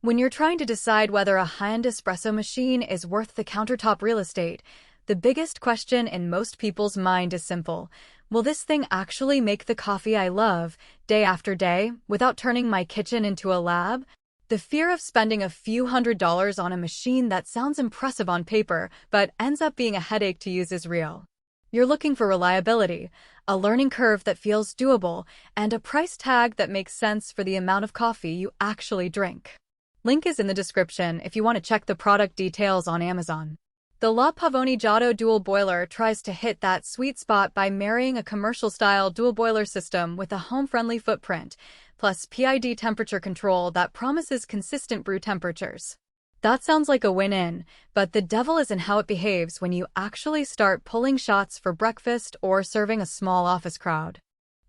When you're trying to decide whether a high-end espresso machine is worth the countertop real estate, the biggest question in most people's mind is simple. Will this thing actually make the coffee I love, day after day, without turning my kitchen into a lab? The fear of spending a few $100s on a machine that sounds impressive on paper, but ends up being a headache to use is real. You're looking for reliability, a learning curve that feels doable, and a price tag that makes sense for the amount of coffee you actually drink. Link is in the description if you want to check the product details on Amazon. The Pavoni GIOTTO dual boiler tries to hit that sweet spot by marrying a commercial-style dual boiler system with a home-friendly footprint, plus PID temperature control that promises consistent brew temperatures. That sounds like a win-in, but the devil is in how it behaves when you actually start pulling shots for breakfast or serving a small office crowd.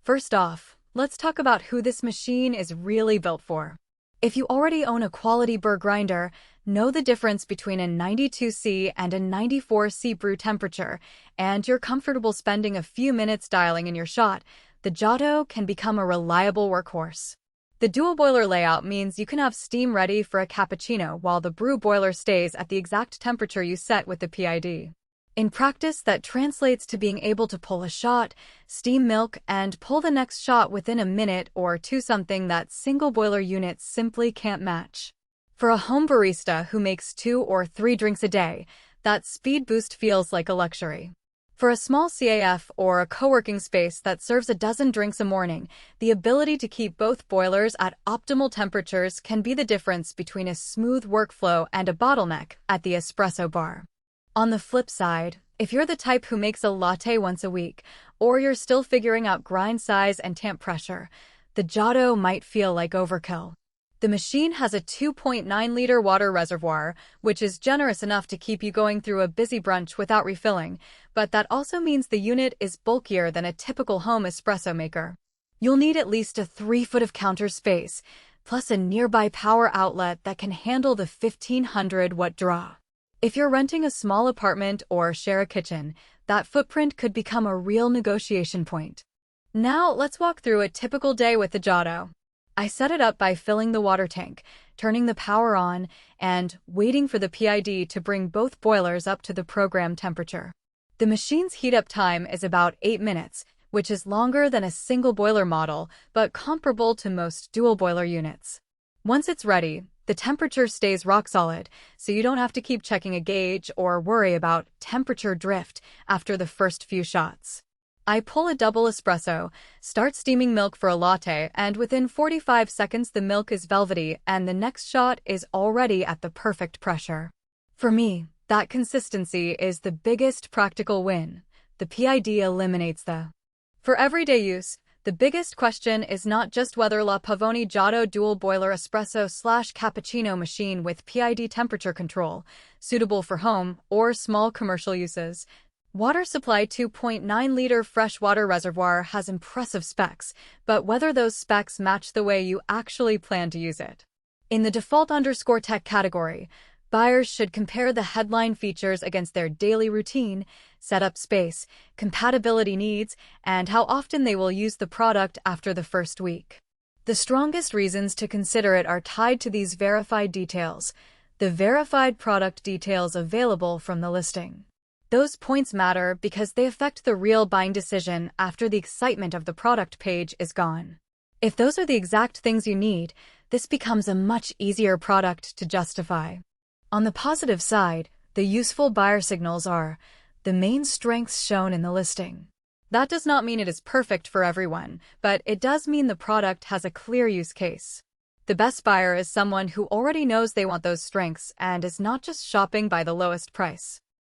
First off, let's talk about who this machine is really built for. If you already own a quality burr grinder, know the difference between a 92°C and a 94°C brew temperature, and you're comfortable spending a few minutes dialing in your shot, the GIOTTO can become a reliable workhorse. The dual boiler layout means you can have steam ready for a cappuccino while the brew boiler stays at the exact temperature you set with the PID. In practice, that translates to being able to pull a shot, steam milk, and pull the next shot within a minute or two, something that single boiler units simply can't match. For a home barista who makes 2 or 3 drinks a day, that speed boost feels like a luxury. For a small CAF or a co-working space that serves a dozen drinks a morning, the ability to keep both boilers at optimal temperatures can be the difference between a smooth workflow and a bottleneck at the espresso bar. On the flip side, if you're the type who makes a latte once a week, or you're still figuring out grind size and tamp pressure, the GIOTTO might feel like overkill. The machine has a 2.9-liter water reservoir, which is generous enough to keep you going through a busy brunch without refilling, but that also means the unit is bulkier than a typical home espresso maker. You'll need at least a 3 foot of counter space, plus a nearby power outlet that can handle the 1500-watt draw. If you're renting a small apartment or share a kitchen, that footprint could become a real negotiation point. Now, let's walk through a typical day with the GIOTTO. I set it up by filling the water tank, turning the power on, and waiting for the PID to bring both boilers up to the program temperature. The machine's heat-up time is about 8 minutes, which is longer than a single boiler model, but comparable to most dual boiler units. Once it's ready, the temperature stays rock solid, so you don't have to keep checking a gauge or worry about temperature drift after the first few shots. I pull a double espresso, start steaming milk for a latte, and within 45 seconds the milk is velvety and the next shot is already at the perfect pressure. For me, that consistency is the biggest practical win. The PID eliminates the. For everyday use, the biggest question is not just whether Pavoni GIOTTO dual boiler espresso/cappuccino machine with PID temperature control, suitable for home or small commercial uses. Water supply 2.9-liter freshwater reservoir has impressive specs, but whether those specs match the way you actually plan to use it. In the default_tech category, buyers should compare the headline features against their daily routine, setup space, compatibility needs, and how often they will use the product after the first week. The strongest reasons to consider it are tied to these verified details, the verified product details available from the listing. Those points matter because they affect the real buying decision after the excitement of the product page is gone. If those are the exact things you need, this becomes a much easier product to justify. On the positive side, the useful buyer signals are the main strengths shown in the listing. That does not mean it is perfect for everyone, but it does mean the product has a clear use case. The best buyer is someone who already knows they want those strengths and is not just shopping by the lowest price.